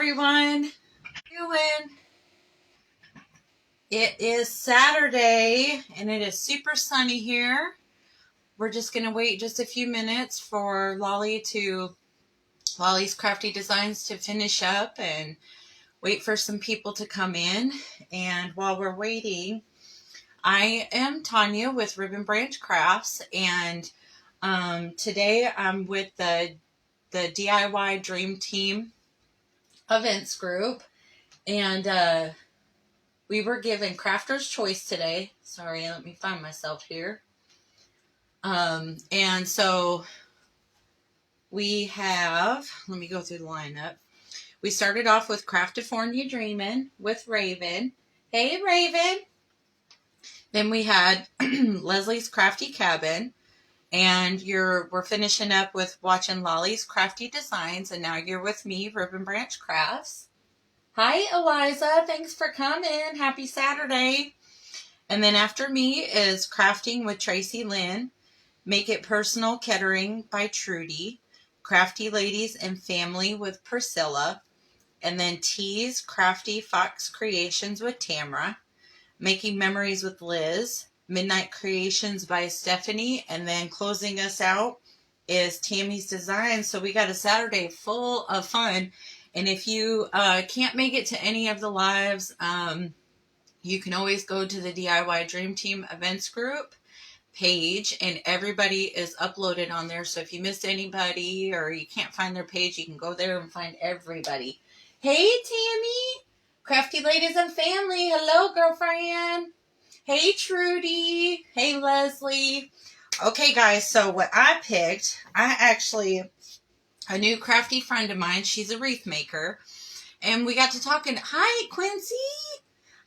everyone. How you doing? It is Saturday and it is super sunny here. We're just going to wait just a few minutes for Lolly's Crafty Designs to finish up and wait for some people to come in. And while we're waiting, I am Tanya with Ribbon Branch Crafts, and today I'm with the DIY Dream Team events group, and we were given Crafter's Choice today. Sorry, let me find myself here. And so we have, let me go through the lineup. We started off with Craftifornia Dreamin' with Raven. Hey, Raven. Then we had Leslie's Crafty Cabin. And we're finishing up with watching Lolly's Crafty Designs. And now you're with me, Ribbon Branch Crafts. Hi, Eliza. Thanks for coming. Happy Saturday. And then after me is Crafting with Tracy Lynn, Make It Personal Kettering by Trudy, Crafty Ladies and Family with Priscilla, and then T's Crafty Fox Creations with Tamara, Making Memories with Liz, Midnight Creations by Stephanie, and then closing us out is Tammy's Design. So we got a Saturday full of fun. And if you can't make it to any of the lives, you can always go to the DIY Dream Team events group page, and everybody is uploaded on there. So if you missed anybody or you can't find their page, you can go there and find everybody. Hey, Tammy. Crafty Ladies and Family. Hello, girlfriend. Hey, Trudy. Hey, Leslie. Okay, guys, so what I picked, a new crafty friend of mine, she's a wreath maker, and we got to talking. Hi, Quincy.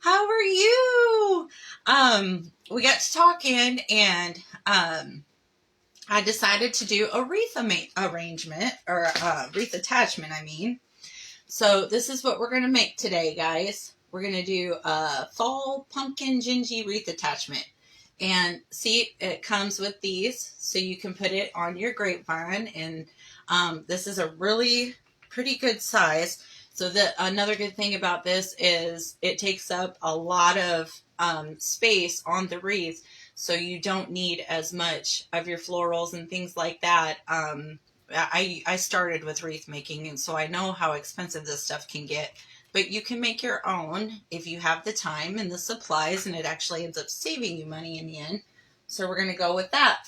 How are you? We got to talking, and I decided to do a wreath arrangement, or wreath attachment, I mean. So this is what we're going to make today, guys. We're going to do a fall pumpkin gingy wreath attachment. And see, it comes with these, so you can put it on your grapevine. And this is a really pretty good size. So another good thing about this is it takes up a lot of space on the wreath, so you don't need as much of your florals and things like that. I started with wreath making, and so I know how expensive this stuff can get. But you can make your own if you have the time and the supplies, and it actually ends up saving you money in the end. So we're going to go with that.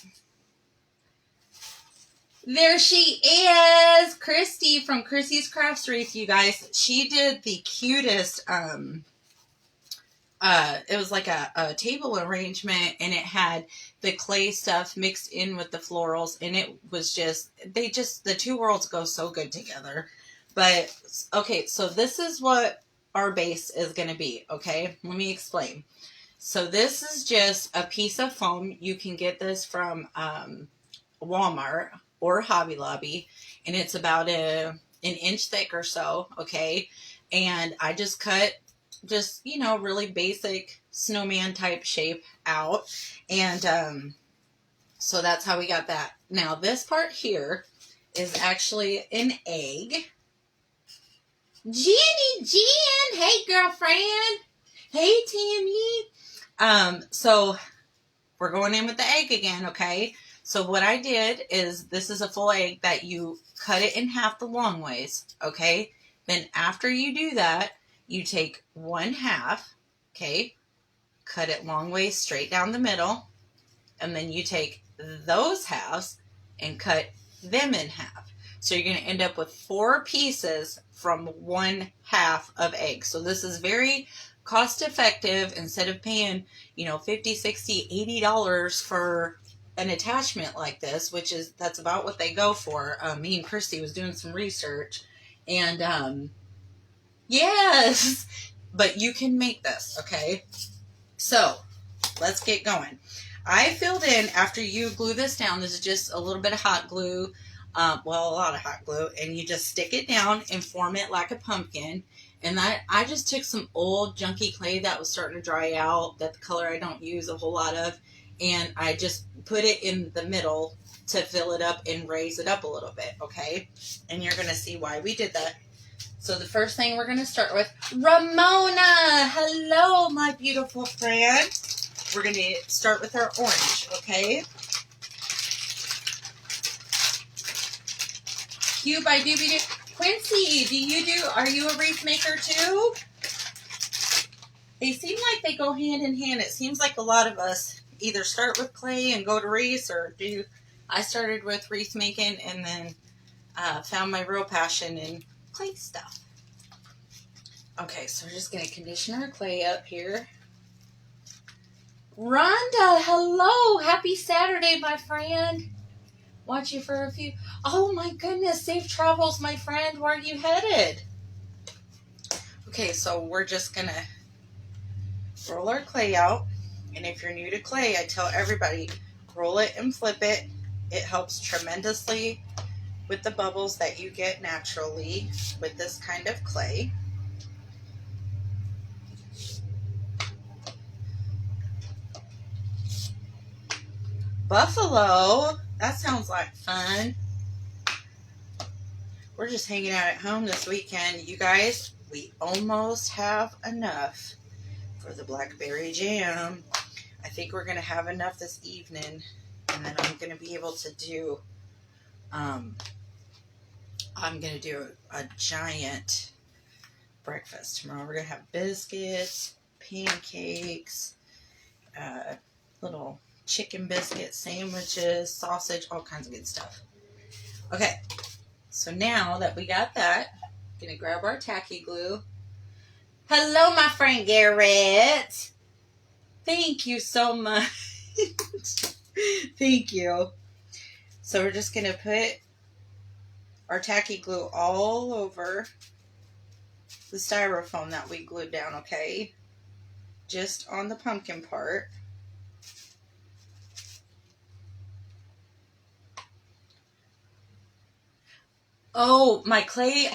There she is, Christy from Chrissy's Crafts Wreath, you guys. She did the cutest, it was like a table arrangement, and it had the clay stuff mixed in with the florals, and it was the two worlds go so good together. But, okay, so this is what our base is going to be, okay? Let me explain. So this is just a piece of foam. You can get this from Walmart or Hobby Lobby, and it's about an inch thick or so, okay? And I just cut really basic snowman type shape out, and so that's how we got that. Now this part here is actually an egg. Jenny, Jen, hey girlfriend, hey Tammy. So we're going in with the egg again, okay? So what I did is, this is a full egg that you cut it in half the long ways, okay? Then after you do that, you take one half, okay, cut it long ways straight down the middle, and then you take those halves and cut them in half. So you're going to end up with 4 pieces from one half of egg. So this is very cost effective. Instead of paying, $50, $60, $80 for an attachment like this, that's about what they go for. Me and Christy was doing some research, and yes, but you can make this, okay? So let's get going. I filled in, after you glue this down, this is just a little bit of hot glue, a lot of hot glue, and you just stick it down and form it like a pumpkin. And I just took some old junky clay that was starting to dry out, that the color I don't use a whole lot of, and I just put it in the middle to fill it up and raise it up a little bit, okay? And you're going to see why we did that. So the first thing we're going to start with, Ramona. Hello, my beautiful friend. We're going to start with our orange, okay? Q by Doobie Doo. Quincy, are you a wreath maker too? They seem like they go hand in hand. It seems like a lot of us either start with clay and go to wreaths, or I started with wreath making and then found my real passion in clay stuff. Okay, so we're just going to condition our clay up here. Rhonda, hello. Happy Saturday, my friend. Watch you for a few. Oh my goodness, safe travels, my friend. Where are you headed? Okay, so we're just going to roll our clay out. And if you're new to clay, I tell everybody, roll it and flip it. It helps tremendously with the bubbles that you get naturally with this kind of clay. Buffalo, that sounds like fun. We're just hanging out at home this weekend. You guys, we almost have enough for the blackberry jam. I think we're going to have enough this evening, and then I'm going to be able to do, I'm going to do a giant breakfast tomorrow. We're going to have biscuits, pancakes, little chicken biscuit sandwiches, sausage, all kinds of good stuff. Okay, so now that we got that, I'm going to grab our tacky glue. Hello, my friend Garrett. Thank you so much. Thank you. So we're just going to put our tacky glue all over the styrofoam that we glued down, okay? Just on the pumpkin part. Oh, my clay.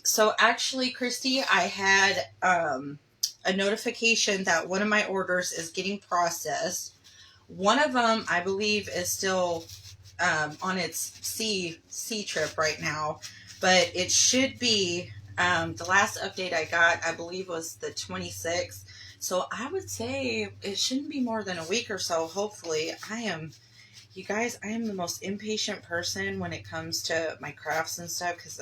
So actually, Christy, I had a notification that one of my orders is getting processed. One of them, I believe, is still on its sea trip right now, but it should be. The last update I got, I believe, was the 26th. So I would say it shouldn't be more than a week or so. Hopefully, you guys, I am the most impatient person when it comes to my crafts and stuff, because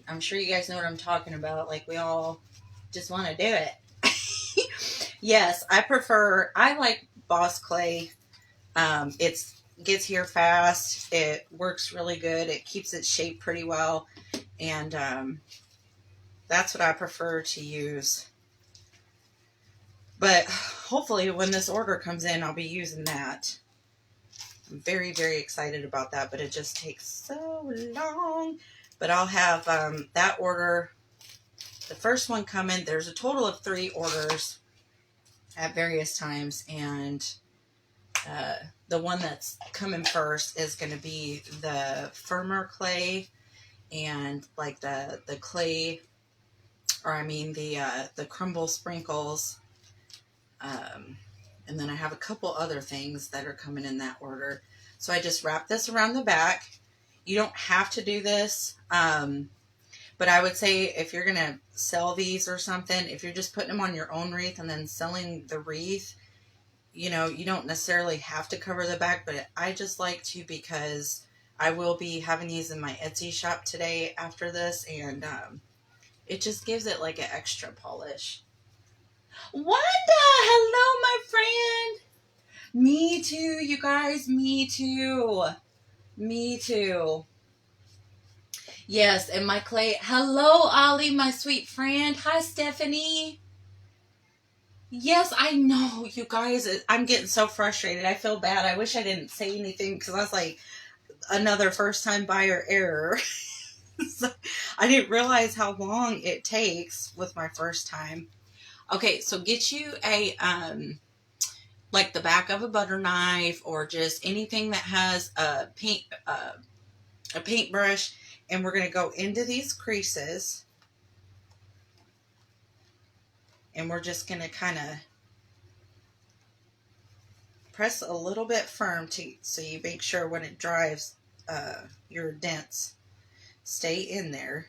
I'm sure you guys know what I'm talking about. Like, we all just want to do it. Yes, I like Boss Clay. It gets here fast. It works really good. It keeps its shape pretty well. And that's what I prefer to use. But hopefully when this order comes in, I'll be using that. I'm very, very excited about that, but it just takes so long. But I'll have that order, the first one coming. There's a total of 3 orders at various times, and the one that's coming first is going to be the firmer clay, and like the clay, or I mean the crumble sprinkles. And then I have a couple other things that are coming in that order. So I just wrap this around the back. You don't have to do this. But I would say if you're going to sell these or something, if you're just putting them on your own wreath and then selling the wreath, you know, you don't necessarily have to cover the back, but I just like to, because I will be having these in my Etsy shop today after this, and it just gives it like an extra polish. Wanda, hello, my friend. Me too, you guys. Me too. Me too. Yes, and my clay. Hello, Ollie, my sweet friend. Hi, Stephanie. Yes, I know, you guys. I'm getting so frustrated. I feel bad. I wish I didn't say anything, because I was like, another first-time buyer error. So I didn't realize how long it takes with my first time. Okay, so get you a like the back of a butter knife, or just anything that has a paintbrush, and we're going to go into these creases, and we're just going to kind of press a little bit firm so you make sure when it dries, your dents stay in there.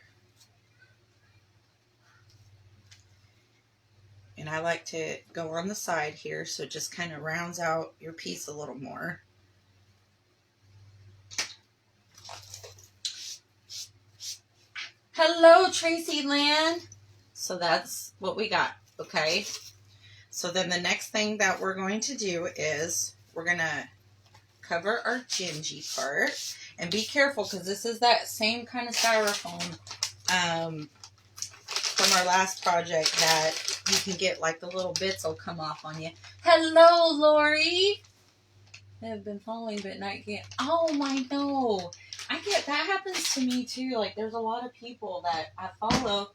I like to go on the side here so it just kind of rounds out your piece a little more. Hello, Tracy Lynn. So that's what we got, okay? So then the next thing that we're going to do is we're going to cover our gingy part. And be careful because this is that same kind of styrofoam from our last project that you can get, like, the little bits will come off on you. Hello, Lori. I have been following but not yet. Oh, my no. I get that happens to me too. Like, there's a lot of people that I follow,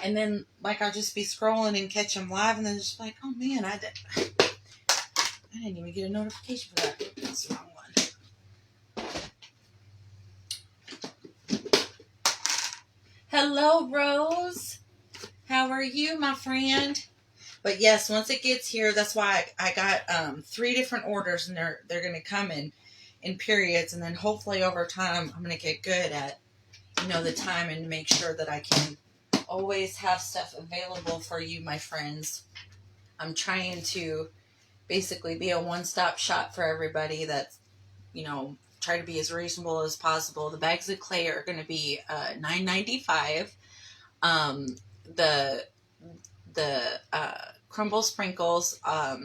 and then, like, I'll just be scrolling and catch them live, and then just like, oh man, I didn't even get a notification for that. That's the wrong one. Hello, Rose. How are you, my friend? But yes, once it gets here, that's why I got 3 different orders, and they're going to come in periods, and then hopefully over time I'm going to get good at, the time and make sure that I can always have stuff available for you, my friends. I'm trying to basically be a one-stop shop for everybody. That's, try to be as reasonable as possible. The bags of clay are going to be $9.95. The crumble sprinkles, I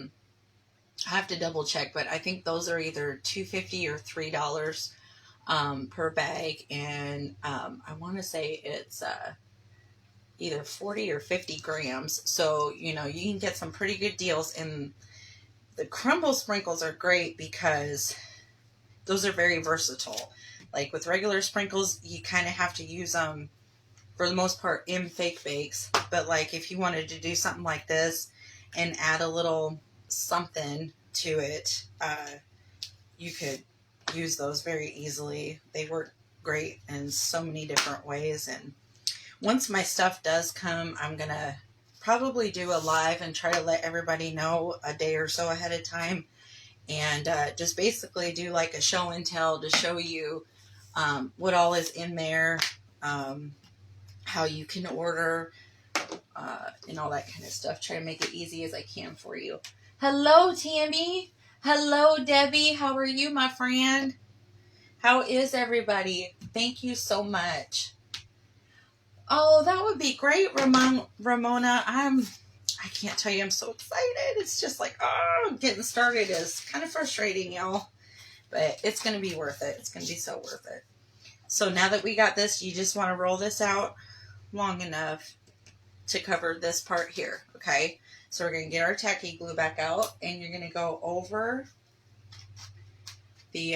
have to double check, but I think those are either $2.50 or $3 per bag, and I want to say it's either 40 or 50 grams. So you can get some pretty good deals. And the crumble sprinkles are great because those are very versatile. Like with regular sprinkles, you kind of have to use them for the most part in fake bakes. But like if you wanted to do something like this and add a little something to it, you could use those very easily. They work great in so many different ways. And once my stuff does come, I'm going to probably do a live and try to let everybody know a day or so ahead of time. And just basically do like a show and tell to show you what all is in there, how you can order, and all that kind of stuff. Try to make it easy as I can for you. Hello, Tammy. Hello, Debbie. How are you, my friend? How is everybody? Thank you so much. Oh, that would be great, Ramona. I can't tell you, I'm so excited. It's just like, getting started is kind of frustrating, y'all. But it's going to be worth it. It's going to be so worth it. So now that we got this, you just want to roll this out long enough to cover this part here, okay? So we're going to get our tacky glue back out, and you're going to go over the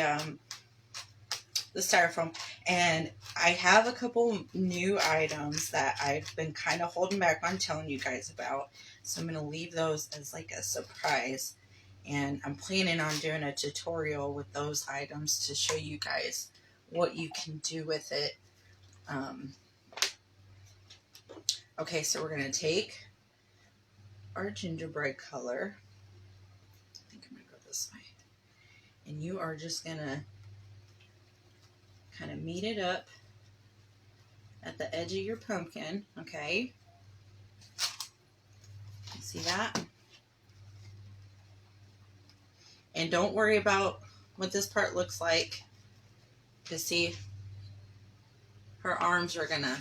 styrofoam. And I have a couple new items that I've been kind of holding back on telling you guys about. So I'm going to leave those as like a surprise. And I'm planning on doing a tutorial with those items to show you guys what you can do with it. Okay, so we're going to take our gingerbread color. I think I'm going to go this way. And you are just going to kind of meet it up at the edge of your pumpkin, okay? See that? And don't worry about what this part looks like. Because see, her arms are going to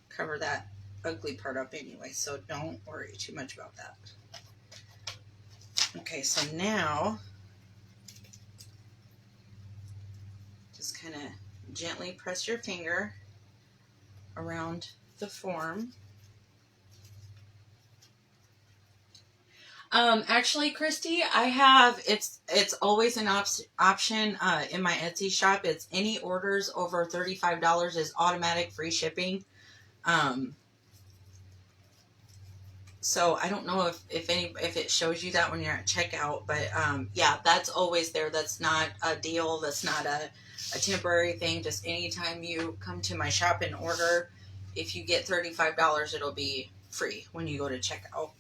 cover that ugly part up anyway, so don't worry too much about that. Okay, so now just kind of gently press your finger around the form. Actually, Christy, I have, it's always an option in my Etsy shop. It's any orders over $35 is automatic free shipping. So I don't know if it shows you that when you're at checkout, but yeah, that's always there. That's not a deal. That's not a temporary thing. Just anytime you come to my shop and order, if you get $35, it'll be free when you go to checkout.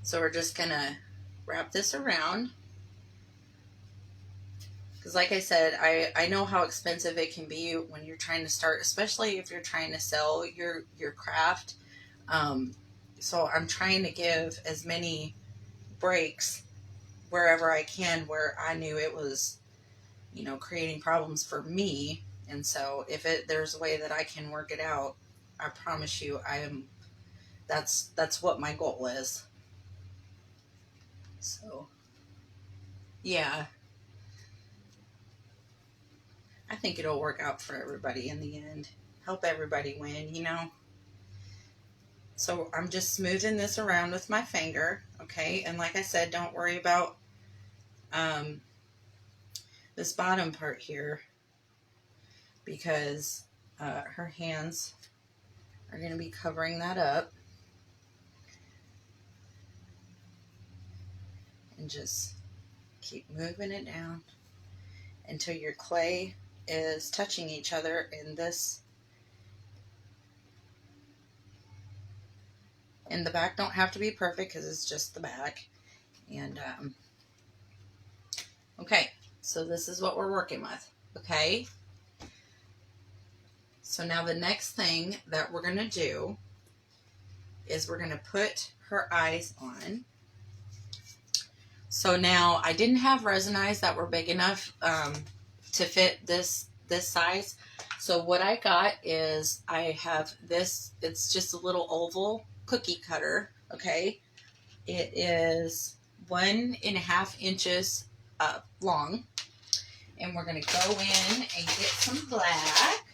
So we're just going to wrap this around. Because like I said, I know how expensive it can be when you're trying to start, especially if you're trying to sell your craft. So I'm trying to give as many breaks wherever I can where I knew it was, you know, creating problems for me. And so if there's a way that I can work it out, I promise you that's what my goal is. So yeah, I think it'll work out for everybody in the end. Help everybody win, you know. So I'm just smoothing this around with my finger, okay? And like I said, don't worry about this bottom part here, because her hands are going to be covering that up. And just keep moving it down until your clay is touching each other in this. And the back don't have to be perfect because it's just the back. And okay, so this is what we're working with, okay? So now the next thing that we're going to do is we're going to put her eyes on. So now I didn't have resin eyes that were big enough to fit this size. So what I got is I have this, it's just a little oval cookie cutter, okay? It is 1.5 inches long. And we're going to go in and get some black.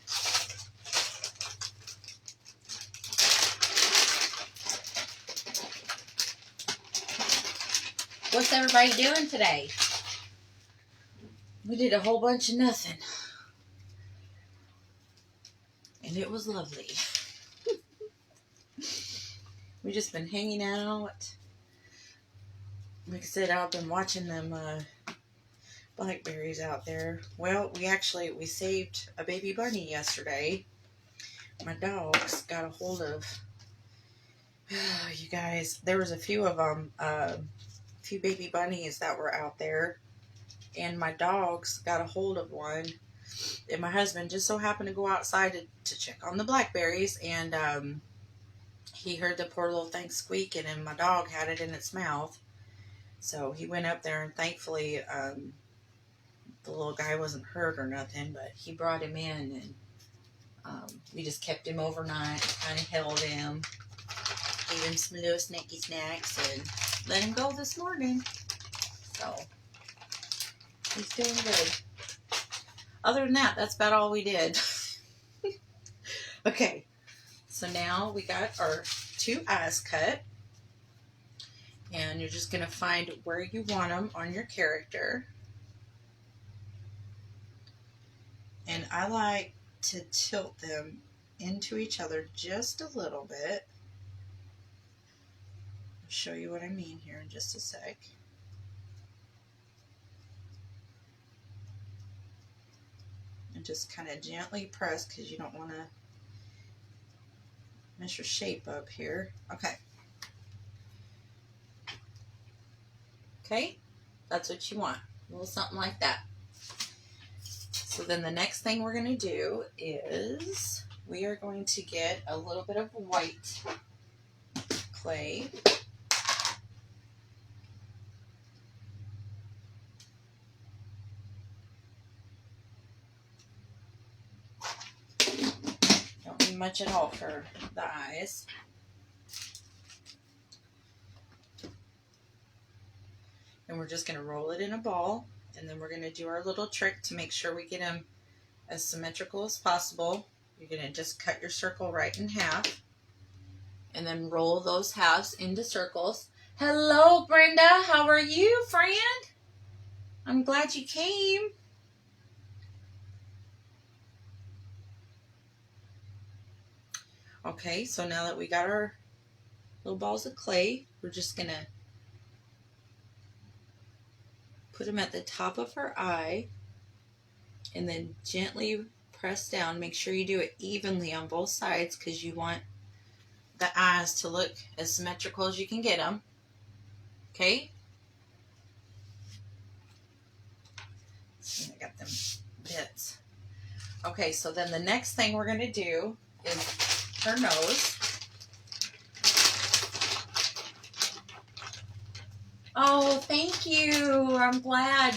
What's everybody doing today? We did a whole bunch of nothing. And it was lovely. We just been hanging out. Like I said, I've been watching them blackberries out there. Well, we saved a baby bunny yesterday. My dogs got a hold of, you guys, there was a few of them, few baby bunnies that were out there, and my dogs got a hold of one, and my husband just so happened to go outside to check on the blackberries, and he heard the poor little thing squeaking, and my dog had it in its mouth. So he went up there, and thankfully the little guy wasn't hurt or nothing, but he brought him in, and we just kept him overnight, kind of held him, gave him some little snacky snacks, and let him go this morning. So he's doing good. Other than that, that's about all we did. Okay, so now we got our 2 eyes cut, and you're just going to find where you want them on your character. And I like to tilt them into each other just a little bit. I'll show you what I mean here in just a sec. And just kind of gently press, because you don't want to mess your shape up here. Okay. Okay, that's what you want. A little something like that. So then the next thing we're going to do is we are going to get a little bit of white clay. Don't need much at all for the eyes. And we're just going to roll it in a ball, and then we're going to do our little trick to make sure we get them as symmetrical as possible. You're going to just cut your circle right in half, and then roll those halves into circles. Hello, Brenda. How are you, friend? I'm glad you came. Okay, so now that we got our little balls of clay, we're just going to put them at the top of her eye, and then gently press down. Make sure you do it evenly on both sides, because you want the eyes to look as symmetrical as you can get them. Okay? I got them bits. Okay, so then the next thing we're going to do is her nose. Oh, thank you. I'm glad.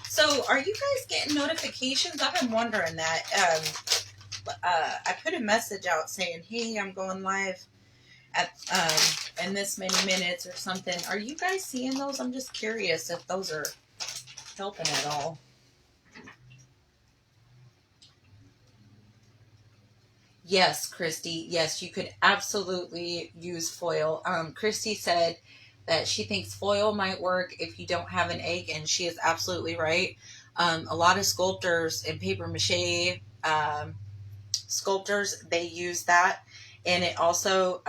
So are you guys getting notifications? I've been wondering that. I put a message out saying, hey, I'm going live at in this many minutes or something. Are you guys seeing those? I'm just curious if those are helping at all. Yes, Christy. Yes, you could absolutely use foil. Christy said that she thinks foil might work if you don't have an egg, and she is absolutely right. A lot of sculptors and paper mache sculptors, they use that, and it also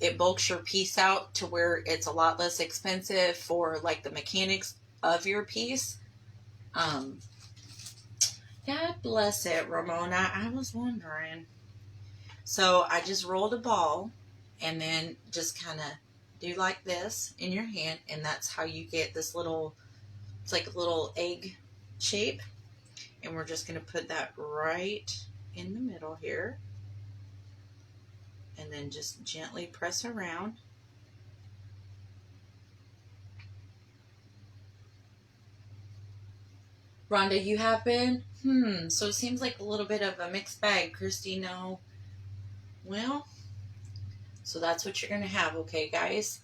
it bulks your piece out to where it's a lot less expensive for like the mechanics of your piece. Um, God bless it, Ramona. I was wondering. So I just rolled a ball and then just kind of do like this in your hand, and that's how you get this little, it's like a little egg shape. And we're just going to put that right in the middle here, and then just gently press around. Rhonda, you have been? So it seems like a little bit of a mixed bag. Christy, no. Well, so that's what you're going to have, okay, guys?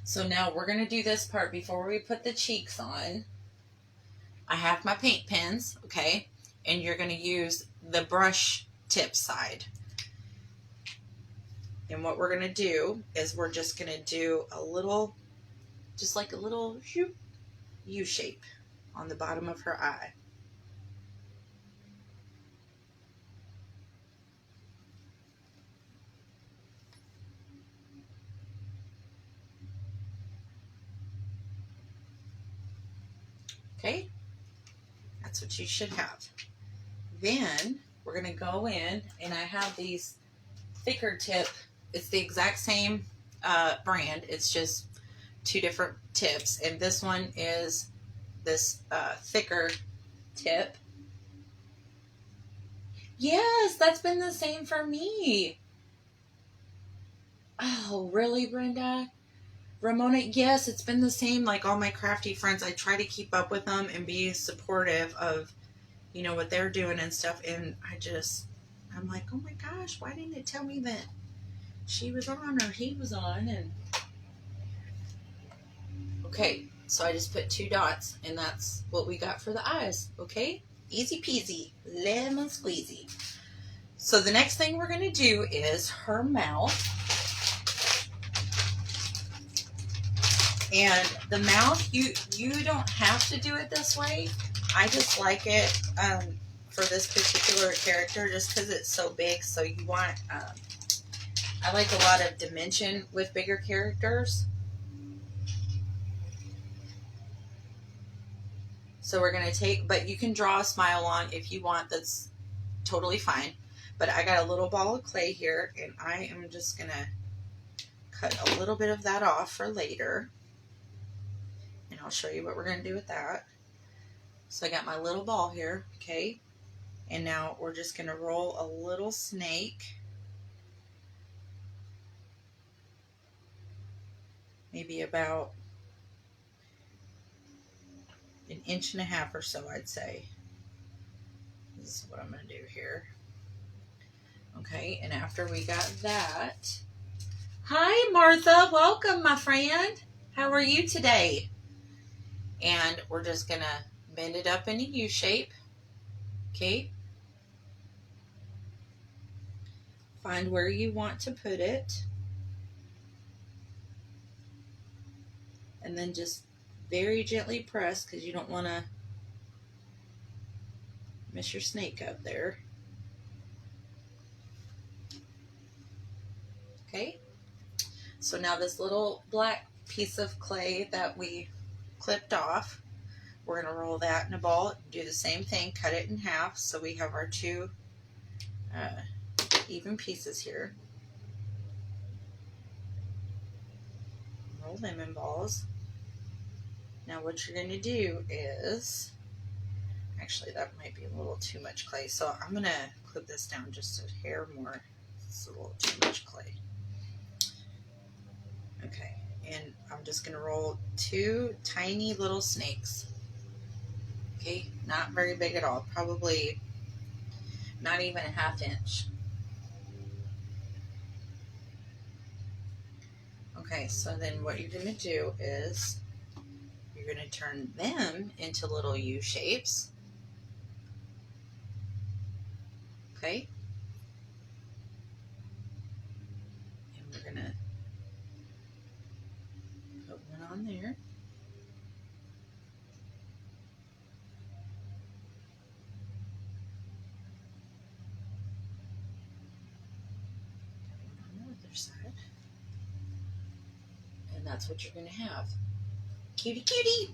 So now we're going to do this part before we put the cheeks on. I have my paint pens, okay? And you're going to use the brush tip side. And what we're going to do is we're just going to do a little, just like a little U shape on the bottom of her eye. Okay? That's what you should have. Then we're going to go in, and I have these thicker tip. It's the exact same brand. It's just two different tips. And this one is this thicker tip. Yes, that's been the same for me. Oh, really, Brenda? Ramona, yes, it's been the same. Like all my crafty friends, I try to keep up with them and be supportive of, you know, what they're doing and stuff. And I'm like, oh my gosh, why didn't it tell me that she was on or he was on? And okay, so I just put 2 dots, and that's what we got for the eyes. Okay, easy peasy, lemon squeezy. So the next thing we're going to do is her mouth. And the mouth, you don't have to do it this way. I just like it for this particular character just because it's so big. So you want, I like a lot of dimension with bigger characters. So we're going to take, but you can draw a smile on if you want. That's totally fine. But I got a little ball of clay here, and I am just going to cut a little bit of that off for later. And I'll show you what we're going to do with that. So I got my little ball here, okay? And now we're just going to roll a little snake. Maybe about 1.5 inches or so, I'd say. This is what I'm going to do here. Okay, and after we got that... Hi, Martha. Welcome, my friend. How are you today? And we're just going to bend it up in a U shape. Okay. Find where you want to put it. And then just very gently press, because you don't want to mess your snake up there. Okay. So now this little black piece of clay that we clipped off, we're going to roll that in a ball, do the same thing, cut it in half so we have our 2 even pieces here. Roll them in balls. Now what you're going to do is, actually that might be a little too much clay, so I'm going to clip this down just a hair more. It's a little too much clay. Okay, and I'm just going to roll 2 tiny little snakes. Okay, not very big at all, probably not even a 1/2 inch. Okay, so then what you're going to do is you're going to turn them into little U shapes. Okay, and we're going to put one on there. On the other side. And that's what you're going to have. Cutie, cutie.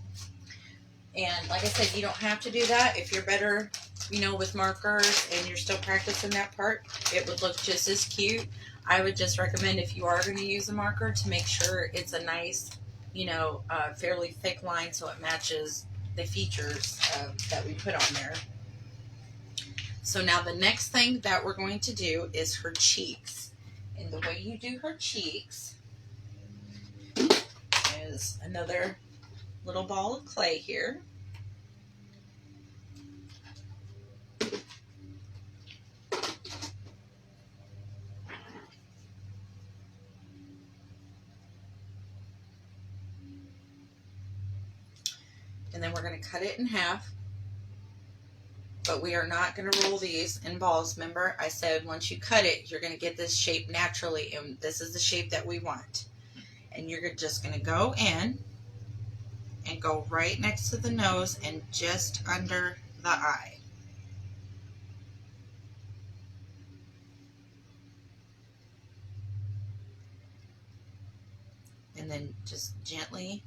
And like I said, you don't have to do that. If you're better, you know, with markers and you're still practicing that part, it would look just as cute. I would just recommend, if you are going to use a marker, to make sure it's a nice, you know, fairly thick line so it matches the features that we put on there. So now the next thing that we're going to do is her cheeks. And the way you do her cheeks is another little ball of clay here. And then we're going to cut it in half. But we are not going to roll these in balls. Remember, I said once you cut it, you're going to get this shape naturally. And this is the shape that we want. And you're just going to go in and go right next to the nose and just under the eye. And then just gently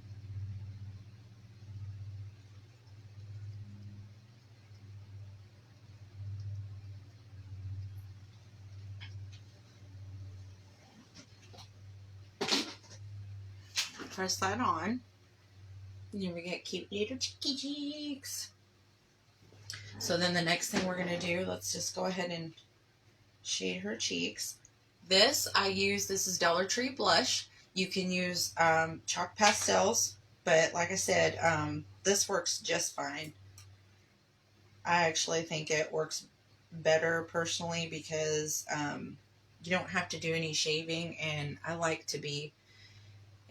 press that on. And then we get cute little cheeky cheeks. So then the next thing we're going to do, let's just go ahead and shade her cheeks. This is Dollar Tree blush. You can use chalk pastels, but like I said, this works just fine. I actually think it works better personally because you don't have to do any shaving, and I like to be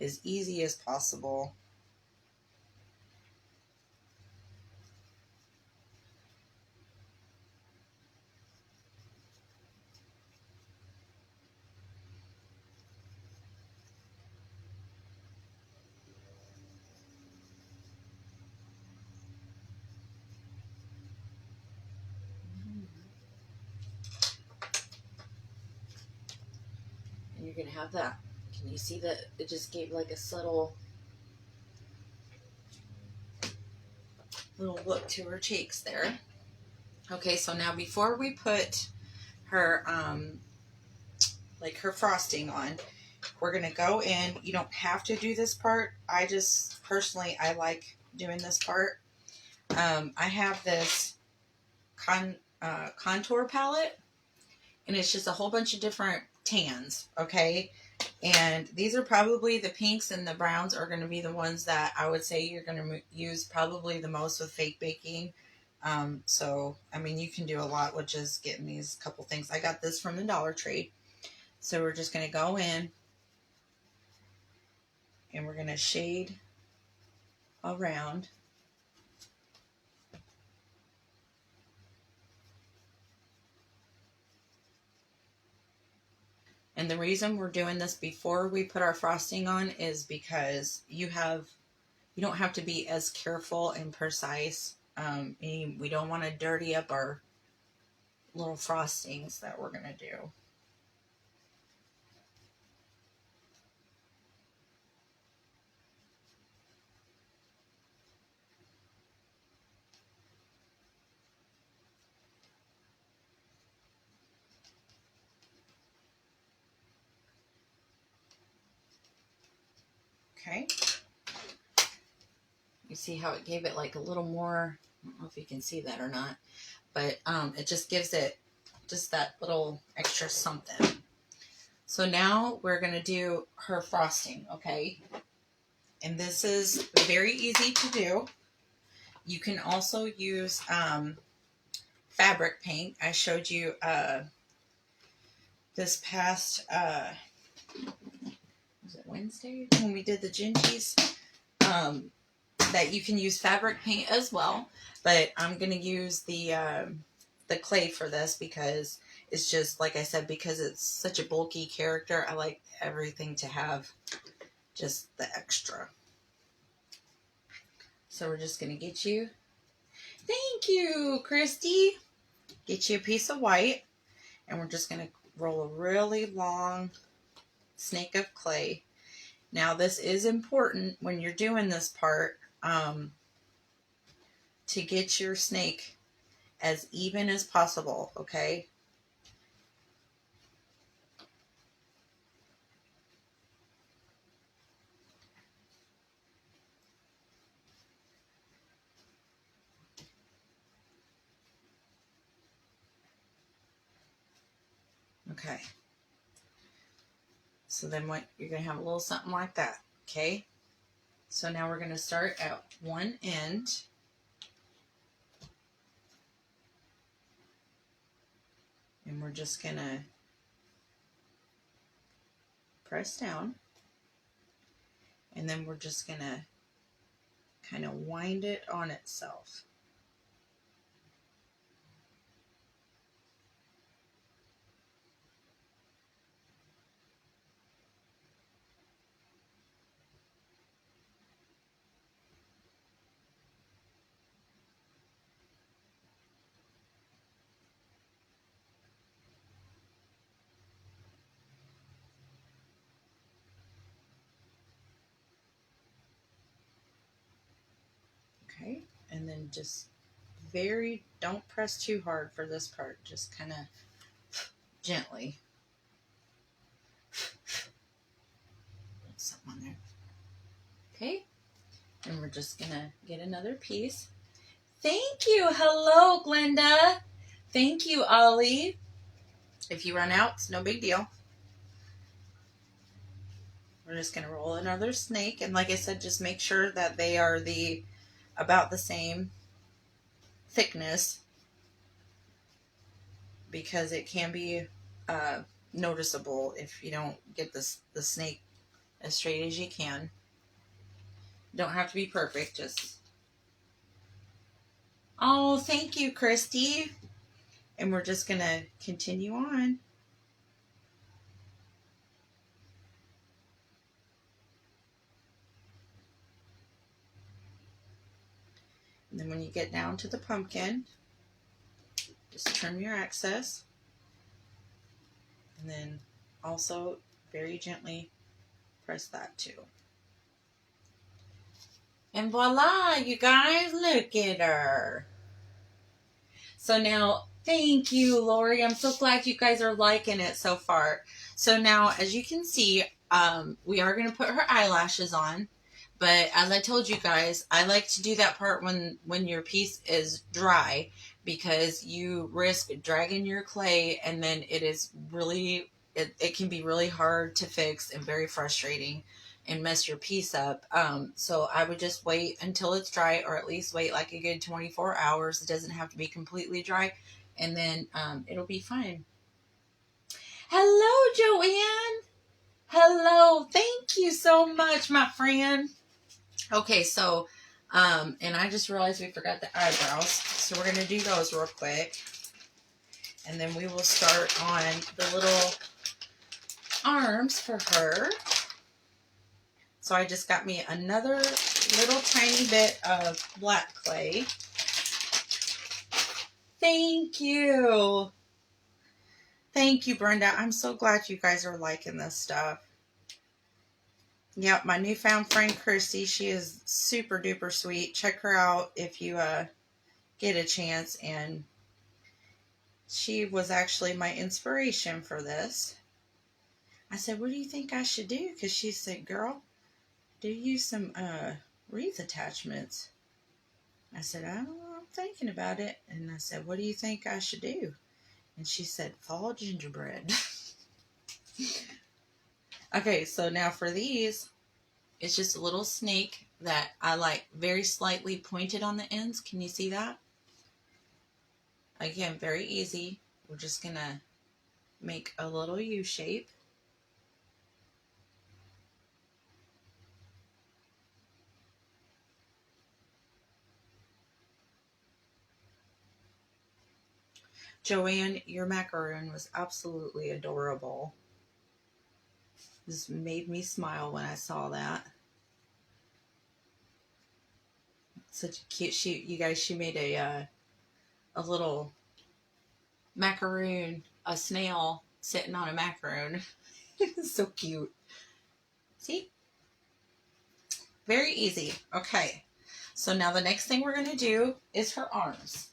as easy as possible. And you're going to have that. Can you see that it just gave like a subtle little look to her cheeks there? Okay, so now before we put her like her frosting on, we're going to go in. You don't have to do this part. I just personally, I like doing this part. I have this contour palette, and it's just a whole bunch of different tans, okay? And these are probably the pinks, and the browns are going to be the ones that I would say you're going to use probably the most with fake baking. So, I mean, you can do a lot with just getting these couple things. I got this from the Dollar Tree. So we're just going to go in and we're going to shade around. And the reason we're doing this before we put our frosting on is because you don't have to be as careful and precise. We don't want to dirty up our little frostings that we're going to do. Okay. You see how it gave it like a little more, I don't know if you can see that or not, but it just gives it just that little extra something. So now we're going to do her frosting, okay? And this is very easy to do. You can also use fabric paint. I showed you this past, was it Wednesday when we did the Gingies? That you can use fabric paint as well. But I'm going to use the clay for this because it's just, like I said, because it's such a bulky character, I like everything to have just the extra. So we're just going to get you, thank you, Christy. Get you a piece of white, and we're just going to roll a really long snake of clay. Now this is important when you're doing this part, to get your snake as even as possible, okay? Okay. So then what, you're going to have a little something like that, okay? So now we're going to start at one end. And we're just going to press down. And then we're just going to kind of wind it on itself. Okay, and then just don't press too hard for this part, just kind of gently. Put something on there. Okay, and we're just gonna get another piece. Thank you. Hello, Glenda. Thank you, Ollie. If you run out, it's no big deal. We're just gonna roll another snake, and like I said, just make sure that they are about the same thickness, because it can be noticeable if you don't get the snake as straight as you can. Don't have to be perfect, just... Oh, thank you, Christy. And we're just going to continue on. And then when you get down to the pumpkin, just trim your excess. And then also very gently press that too. And voila, you guys, look at her. So now, thank you, Lori. I'm so glad you guys are liking it so far. So now, as you can see, we are going to put her eyelashes on. But as I told you guys, I like to do that part when your piece is dry, because you risk dragging your clay, and then it is really, it can be really hard to fix and very frustrating and mess your piece up. So I would just wait until it's dry, or at least wait like a good 24 hours. It doesn't have to be completely dry, and then it'll be fine. Hello, Joanne. Hello. Thank you so much, my friend. Okay, so, and I just realized we forgot the eyebrows, so we're going to do those real quick. And then we will start on the little arms for her. So I just got me another little tiny bit of black clay. Thank you. Thank you, Brenda. I'm so glad you guys are liking this stuff. Yep, my newfound friend Christy, she is super duper sweet. Check her out if you get a chance. And she was actually my inspiration for this. I said, what do you think I should do? Because she said, girl, do you some wreath attachments? I said, I'm thinking about it. And I said, what do you think I should do? And she said, fall gingerbread. Okay, so now for these, It's just a little snake that I like very slightly pointed on the ends. Can you see that? Again, very easy. We're just going to make a little U shape. Joanne, your macaroon was absolutely adorable. This made me smile when I saw that. Such a cute shoot. You guys, she made a little macaroon, a snail sitting on a macaroon. So cute. See? Very easy. Okay. So now the next thing we're going to do is her arms.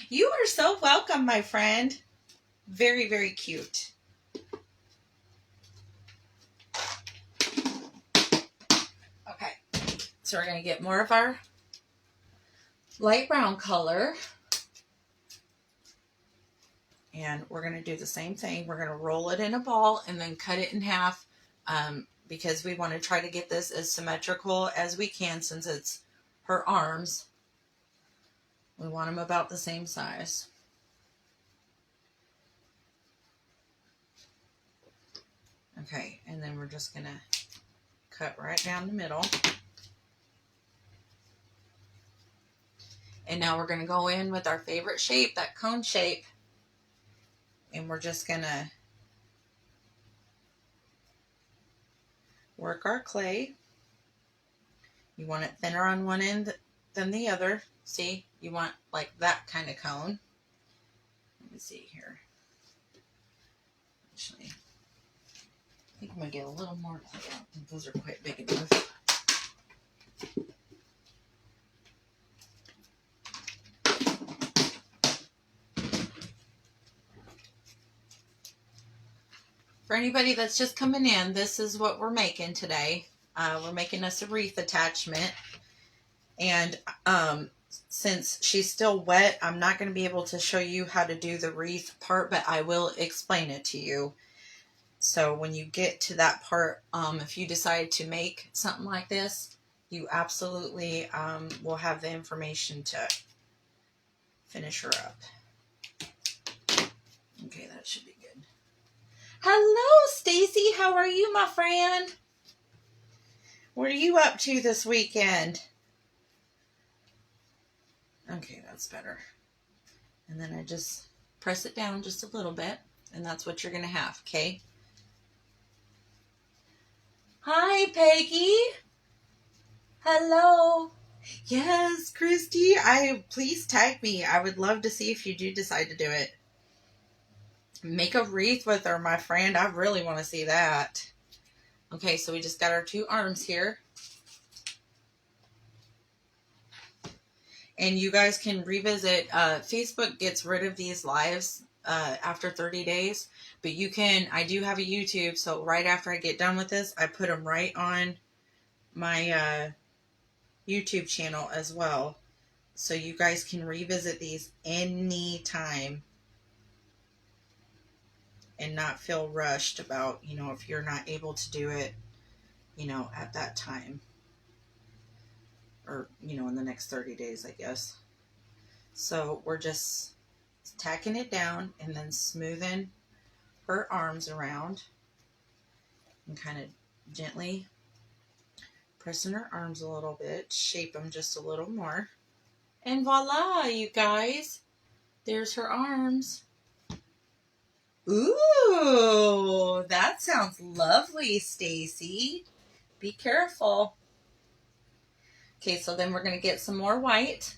You are so welcome, my friend. Very, very cute. Okay. So we're going to get more of our light brown color. And we're going to do the same thing. We're going to roll it in a ball and then cut it in half because we want to try to get this as symmetrical as we can since it's her arms. We want them about the same size. Okay, and then we're just going to cut right down the middle. And now we're going to go in with our favorite shape, that cone shape. And we're just going to work our clay. You want it thinner on one end than the other. See, you want like that kind of cone. Let me see here. Actually, I think I'm going to get a little more clay out. I think those are quite big enough. For anybody that's just coming in, this is what we're making today. We're making us a wreath attachment. And since she's still wet, I'm not going to be able to show you how to do the wreath part, but I will explain it to you. So when you get to that part, if you decide to make something like this, you absolutely will have the information to finish her up. Okay, that should be good. Hello, Stacy. How are you, my friend? What are you up to this weekend? Okay, that's better. And then I just press it down just a little bit, and that's what you're going to have, okay? Hi, Peggy. Hello. Yes, Christy. Please tag me. I would love to see if you do decide to do it. Make a wreath with her, my friend. I really want to see that. Okay, so we just got our two arms here. And you guys can revisit. Facebook gets rid of these lives after 30 days. But you can, I do have a YouTube. So right after I get done with this, I put them right on my YouTube channel as well. So you guys can revisit these anytime. And not feel rushed about, if you're not able to do it, at that time. Or, in the next 30 days, I guess. So we're just tacking it down and then smoothing her arms around. And kind of gently pressing her arms a little bit. Shape them just a little more. And voila, you guys. There's her arms. Ooh, that sounds lovely, Stacy. Be careful. Okay, so then we're going to get some more white,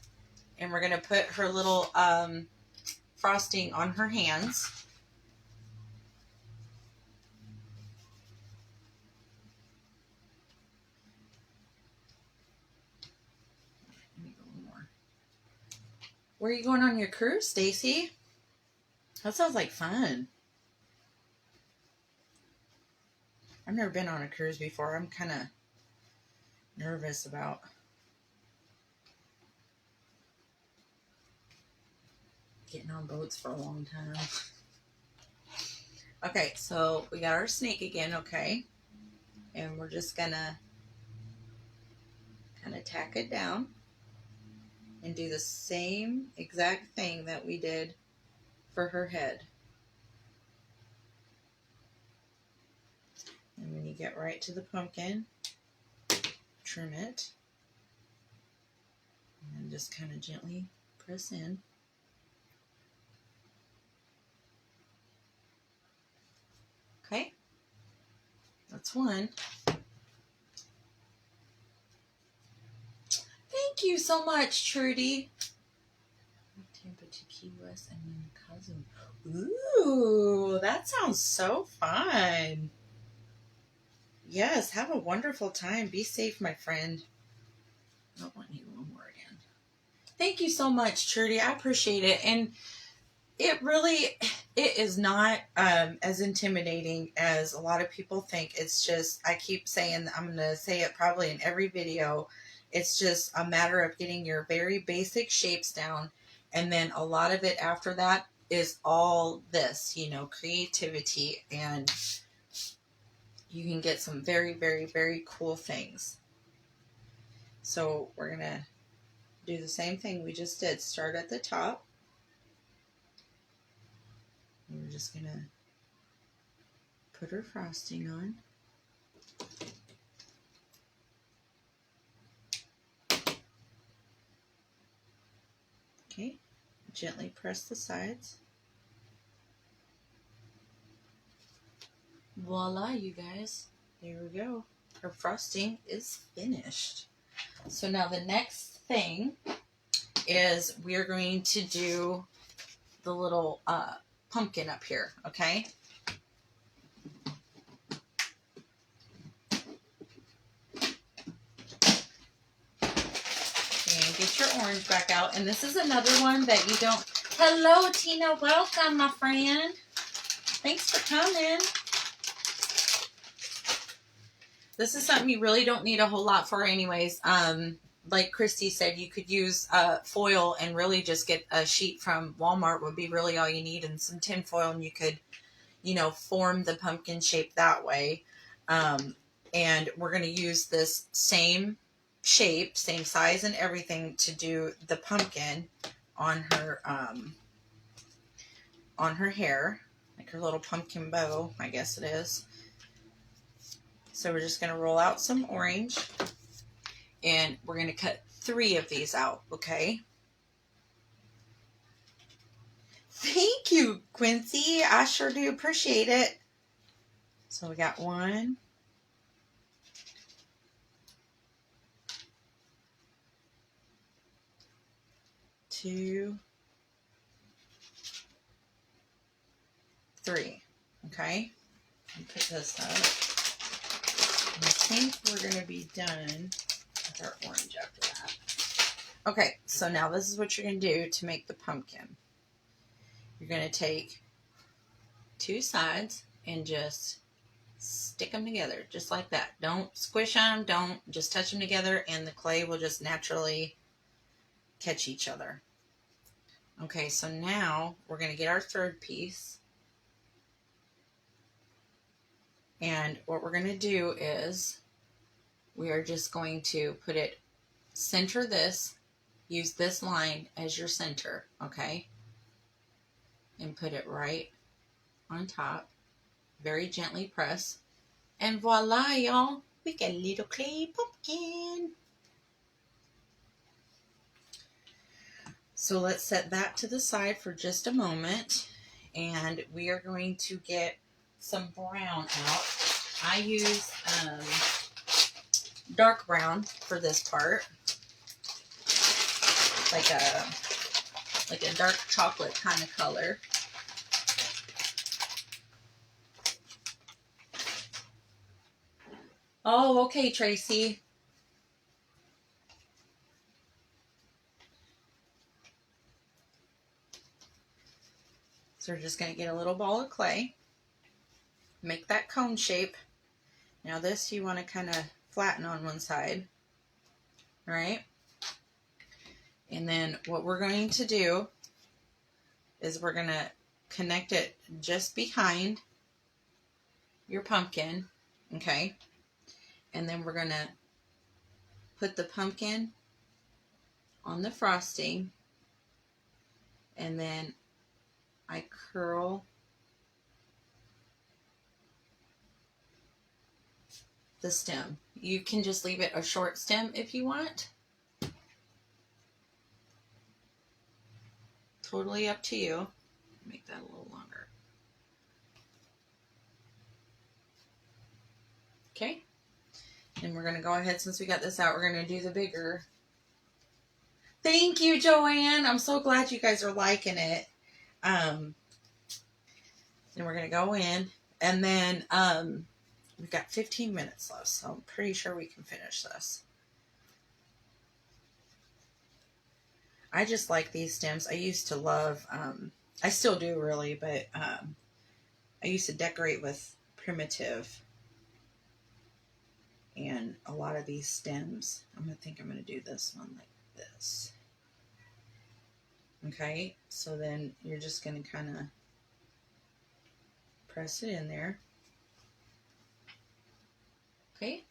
and we're going to put her little frosting on her hands. Let me go more. Where are you going on your cruise, Stacy? That sounds like fun. I've never been on a cruise before. I'm kind of nervous about getting on boats for a long time. Okay, so we got our snake again, okay? And we're just gonna kind of tack it down and do the same exact thing that we did for her head. And when you get right to the pumpkin, trim it. And just kind of gently press in. Okay, that's one. Thank you so much, Trudy. Tampa to Key West and then cousin. Ooh, that sounds so fun. Yes, have a wonderful time. Be safe, my friend. I don't want you one more again. Thank you so much, Trudy. I appreciate it. And it is not as intimidating as a lot of people think. It's just, I keep saying, I'm going to say it probably in every video. It's just a matter of getting your very basic shapes down. And then a lot of it after that is all this, you know, creativity. And you can get some very, very, very cool things. So we're going to do the same thing we just did. Start at the top. And we're just going to put her frosting on. Okay, gently press the sides. Voila, you guys. There we go. Her frosting is finished. So now the next thing is we're going to do the little pumpkin up here, okay? And get your orange back out. And this is another one that you don't... Hello, Tina. Welcome, my friend. Thanks for coming. This is something you really don't need a whole lot for anyways. Like Christy said, you could use foil and really just get a sheet from Walmart would be really all you need, and some tin foil, and you could, you know, form the pumpkin shape that way. And we're going to use this same shape, same size and everything to do the pumpkin on her hair, like her little pumpkin bow, I guess it is. So we're just going to roll out some orange, and we're going to cut 3 of these out, okay? Thank you, Quincy. I sure do appreciate it. So we got 1, 2, 3, okay? And put this up. I think we're going to be done with our orange after that. Okay, so now this is what you're going to do to make the pumpkin. You're going to take 2 sides and just stick them together, just like that. Don't squish them, don't just touch them together, and the clay will just naturally catch each other. Okay, so now we're going to get our 3rd piece. And what we're going to do is we are just going to put it, center this, use this line as your center, okay? And put it right on top. Very gently press. And voila, y'all, we get a little clay pumpkin. So let's set that to the side for just a moment. And we are going to get some brown out. I use dark brown for this part, like a dark chocolate kind of color. Oh, okay, Tracy. So we're just going to get a little ball of clay. Make that cone shape. Now this you want to kind of flatten on one side, right? And then what we're going to do is we're going to connect it just behind your pumpkin, okay? And then we're going to put the pumpkin on the frosting, and then I curl the stem. You can just leave it a short stem if you want. Totally up to you. Make that a little longer. Okay. And we're going to go ahead, since we got this out, we're going to do the bigger. Thank you, Joanne. I'm so glad you guys are liking it. And we're going to go in, and then we've got 15 minutes left, so I'm pretty sure we can finish this. I just like these stems. I used to love, I still do really, but I used to decorate with primitive and a lot of these stems. I'm going to do this one like this. Okay, so then you're just going to kind of press it in there. Okay,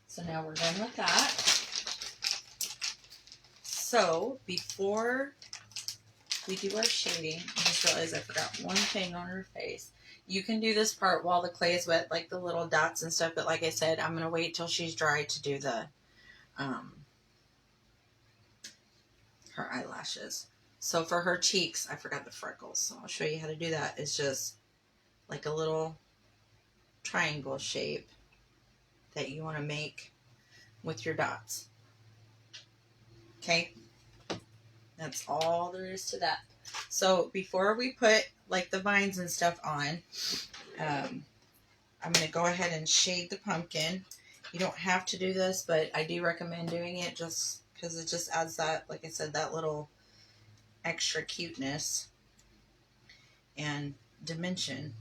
so now we're done with that. So before we do our shading, I just realized I forgot one thing on her face. You can do this part while the clay is wet, like the little dots and stuff, but like I said, I'm going to wait till she's dry to do the her eyelashes. So for her cheeks, I forgot the freckles, so I'll show you how to do that. It's just like a little triangle shape that you want to make with your dots. Okay, that's all there is to that. So before we put like the vines and stuff on, I'm going to go ahead and shade the pumpkin. You don't have to do this, but I do recommend doing it just because it just adds that, like I said, that little extra cuteness and dimension.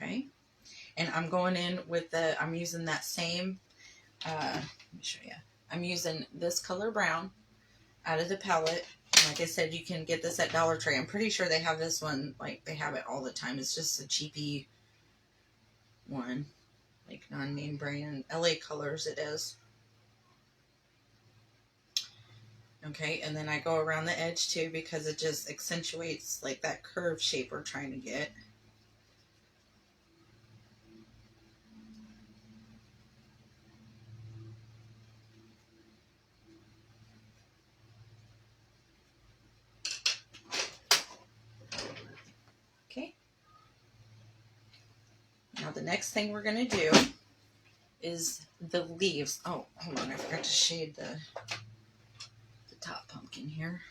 Okay, and I'm going in with the, I'm using that same, let me show you. I'm using this color brown out of the palette. Like I said, you can get this at Dollar Tree. I'm pretty sure they have this one, like they have it all the time. It's just a cheapy one, like non-name brand. LA Colors it is. Okay, and then I go around the edge too because it just accentuates like that curve shape we're trying to get. Okay. Now the next thing we're going to do is the leaves. Oh, hold on, I forgot to shade the top pumpkin here.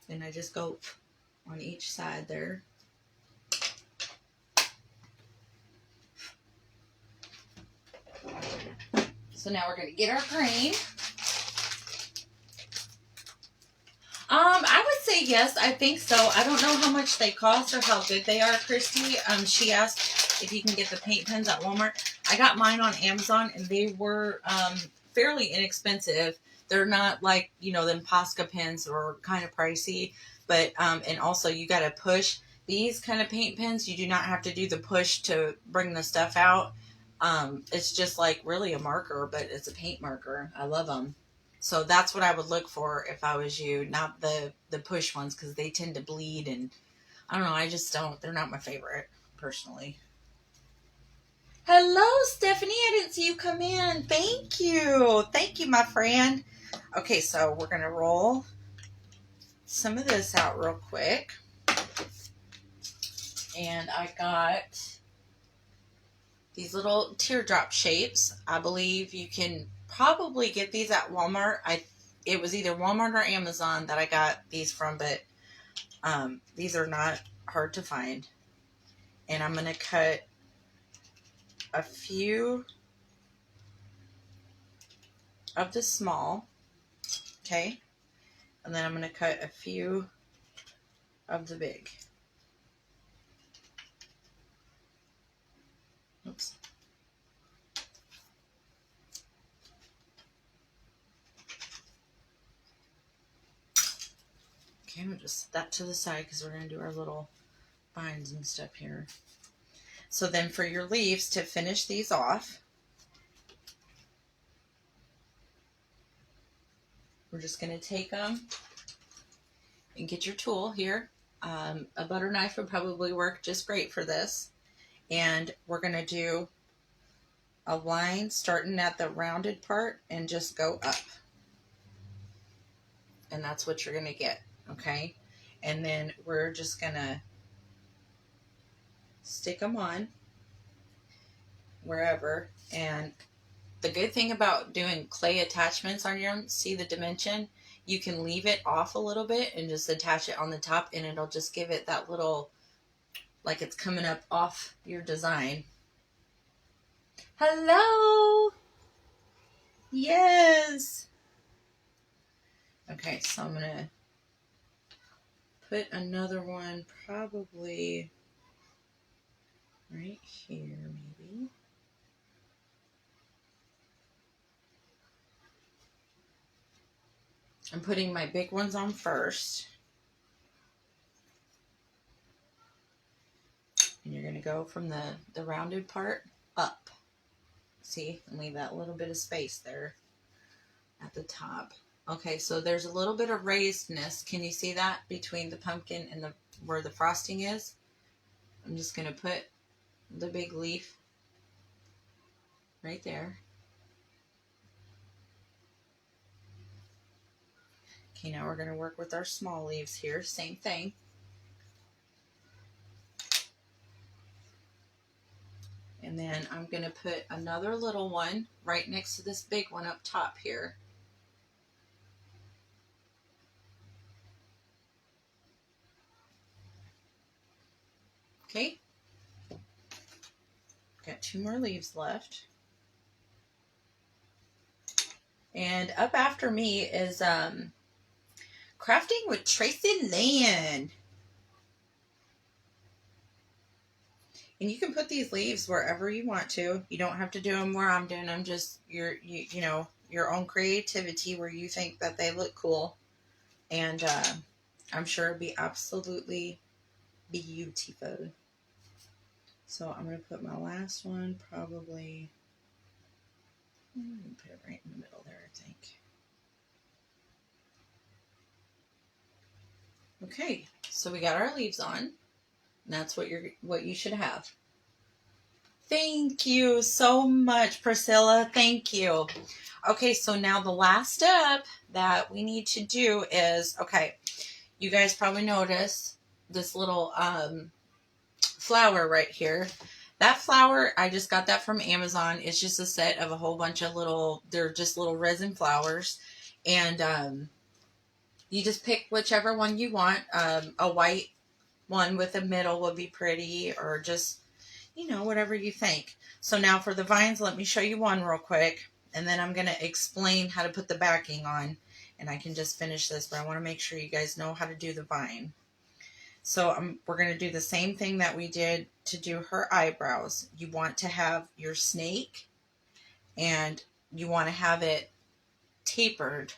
And I just go on each side there. So now we're going to get our green. I would say yes, I think so. I don't know how much they cost or how good they are, Christy. She asked if you can get the paint pens at Walmart. I got mine on Amazon, and they were fairly inexpensive. They're not like, you know, them Posca pens or kind of pricey. But, and also you got to push. These kind of paint pens, you do not have to do the push to bring the stuff out. It's just like really a marker, but it's a paint marker. I love them. So that's what I would look for if I was you, not the push ones, because they tend to bleed, and I don't know, I just don't, they're not my favorite, personally. Hello, Stephanie, I didn't see you come in. Thank you, my friend. Okay, so we're going to roll some of this out real quick. And I got these little teardrop shapes. I believe you can probably get these at Walmart. It was either Walmart or Amazon that I got these from, but these are not hard to find. And I'm going to cut a few of the small, okay? And then I'm going to cut a few of the big. Okay, we'll just set that to the side because we're going to do our little vines and stuff here. So then for your leaves, to finish these off, we're just going to take them and get your tool here. A butter knife would probably work just great for this. And we're going to do a line starting at the rounded part and just go up. And that's what you're going to get, okay? And then we're just going to stick them on wherever. And the good thing about doing clay attachments on your own, see the dimension? You can leave it off a little bit and just attach it on the top, and it'll just give it that little, like it's coming up off your design. Hello! Yes! Okay, so I'm going to put another one probably right here, maybe. I'm putting my big ones on first. And you're going to go from the rounded part up. See? And leave that little bit of space there at the top. Okay, so there's a little bit of raisedness. Can you see that between the pumpkin and where the frosting is? I'm just going to put the big leaf right there. Okay, now we're going to work with our small leaves here. Same thing. And then I'm going to put another little one right next to this big one up top here. Okay. Got 2 more leaves left. And up after me is Crafting with Tracy Land. And you can put these leaves wherever you want to. You don't have to do them where I'm doing them. Just you know, your own creativity where you think that they look cool. And I'm sure it'll be absolutely beautiful. So I'm going to put my last one probably, put it right in the middle there, I think. Okay, so we got our leaves on. And that's what you should have. Thank you so much, Priscilla. Thank you. Okay, so now the last step that we need to do is, okay, you guys probably noticed this little flower right here. That flower, I just got that from Amazon. It's just a set of a whole bunch of they're just little resin flowers. And you just pick whichever one you want. A white one with a middle would be pretty, or just, you know, whatever you think. So now for the vines, let me show you one real quick. And then I'm going to explain how to put the backing on. And I can just finish this, but I want to make sure you guys know how to do the vine. So we're going to do the same thing that we did to do her eyebrows. You want to have your snake, and you want to have it tapered.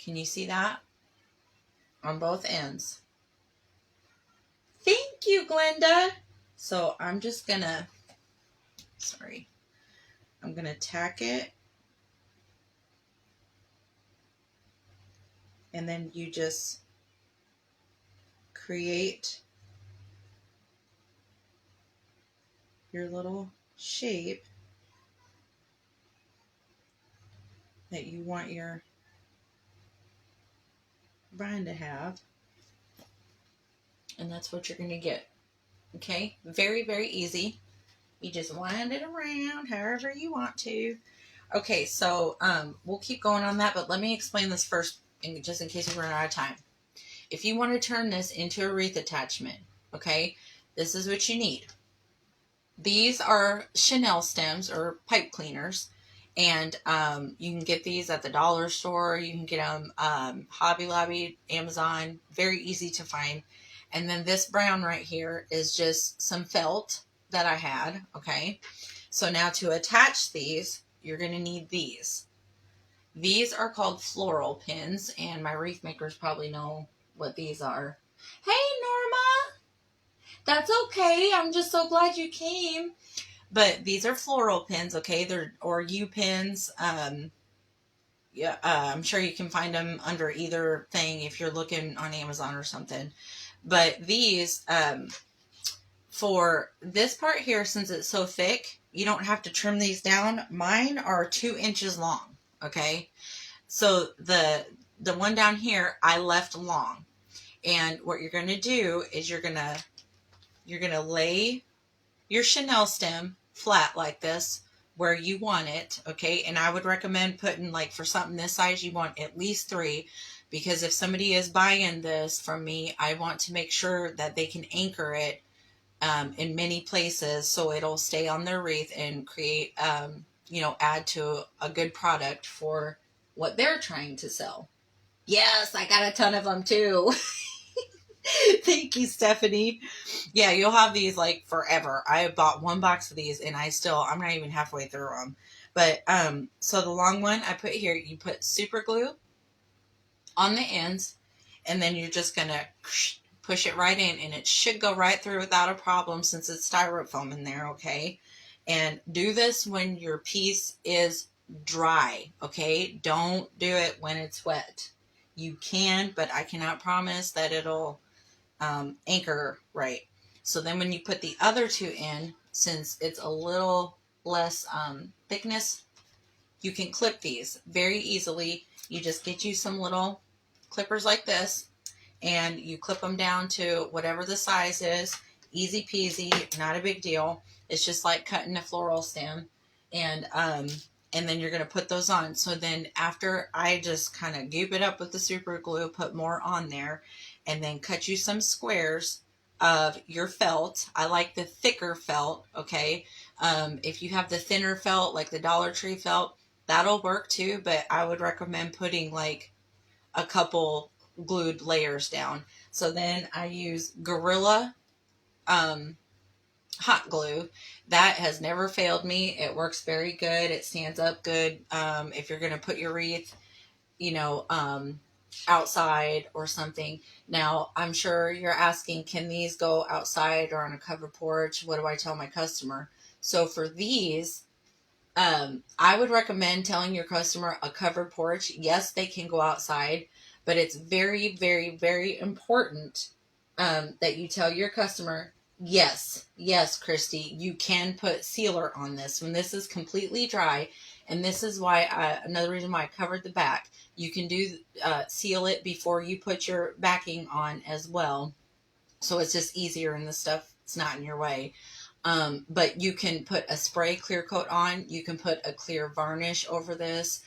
Can you see that? On both ends. Thank you, Glenda. So I'm just going to, I'm going to tack it. And then you just create your little shape that you want your vine to have. And that's what you're going to get. Okay? Very, very easy. You just wind it around however you want to. Okay, so we'll keep going on that, but let me explain this first, just in case we run out of time. If you want to turn this into a wreath attachment, okay, this is what you need. These are chenille stems or pipe cleaners, and you can get these at the dollar store. You can get them Hobby Lobby, Amazon, very easy to find. And then this brown right here is just some felt that I had, okay? So now to attach these, you're going to need these. These are called floral pins, and my wreath makers probably know what these are. Hey, Norma. That's okay. I'm just so glad you came. But these are floral pins, okay? They're or U pins. Yeah, I'm sure you can find them under either thing if you're looking on Amazon or something. But these, for this part here, since it's so thick, you don't have to trim these down. Mine are 2 inches long, okay? So the one down here, I left long. And what you're going to do is you're going to lay your chenille stem flat like this where you want it, okay? And I would recommend putting, like, for something this size, you want at least 3, because if somebody is buying this from me, I want to make sure that they can anchor it in many places so it'll stay on their wreath and create, add to a good product for what they're trying to sell. Yes, I got a ton of them too. Thank you, Stephanie. Yeah, you'll have these like forever. I bought 1 box of these and I'm not even halfway through them. But, so the long one I put here, you put super glue on the ends and then you're just going to push it right in and it should go right through without a problem since it's styrofoam in there, okay? And do this when your piece is dry, okay? Don't do it when it's wet. You can, but I cannot promise that it'll anchor right. So then when you put the other 2 in, since it's a little less thickness, you can clip these very easily. You just get you some little clippers like this and you clip them down to whatever the size is. Easy peasy, not a big deal. It's just like cutting a floral stem. And then you're going to put those on. So then after I just kind of goop it up with the super glue, put more on there, and then cut you some squares of your felt. I like the thicker felt, okay? If you have the thinner felt, like the Dollar Tree felt, that'll work too, but I would recommend putting like a couple glued layers down. So then I use Gorilla hot glue. That has never failed me. It works very good. It stands up good. If you're going to put your wreath, outside or something. Now, I'm sure you're asking, can these go outside or on a covered porch? What do I tell my customer? So for these, I would recommend telling your customer a covered porch. Yes, they can go outside, but it's very, very, very important that you tell your customer, yes, Christy, you can put sealer on this when this is completely dry. And this is why another reason why I covered the back. You can do seal it before you put your backing on as well. So it's just easier and the stuff it's not in your way. But you can put a spray clear coat on. You can put a clear varnish over this,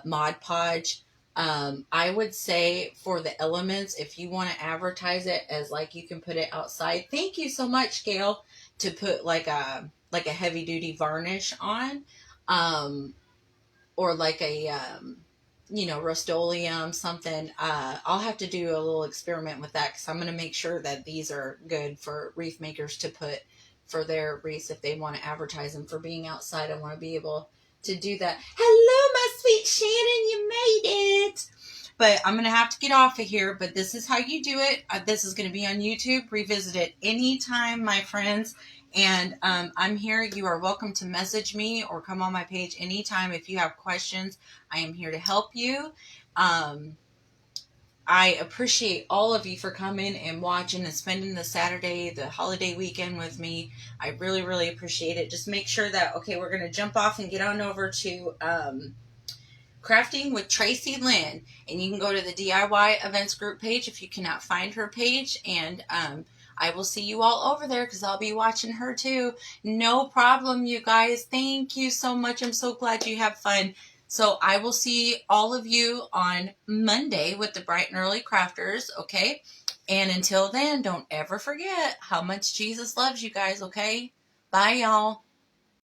Mod Podge. I would say for the elements, if you want to advertise it as like you can put it outside. Thank you so much, Gail, to put like a heavy duty varnish on, or like a Rust-Oleum something. I'll have to do a little experiment with that because I'm going to make sure that these are good for wreath makers to put for their wreaths if they want to advertise them for being outside. I want to be able to do that. Hello, my sweet Shannon, you made it. But I'm going to have to get off of here, but this is how you do it. This is going to be on YouTube. Revisit it anytime, my friends. And I'm here. You are welcome to message me or come on my page anytime if you have questions. I am here to help you. I appreciate all of you for coming and watching and spending the Saturday, the holiday weekend with me. I really, really appreciate it. Just make sure that, okay, we're going to jump off and get on over to Crafting with Tracy Lynn. And you can go to the DIY events group page if you cannot find her page. And I will see you all over there because I'll be watching her too. No problem, you guys. Thank you so much. I'm so glad you have fun. So I will see all of you on Monday with the Bright and Early Crafters, okay? And until then, don't ever forget how much Jesus loves you guys, okay? Bye, y'all.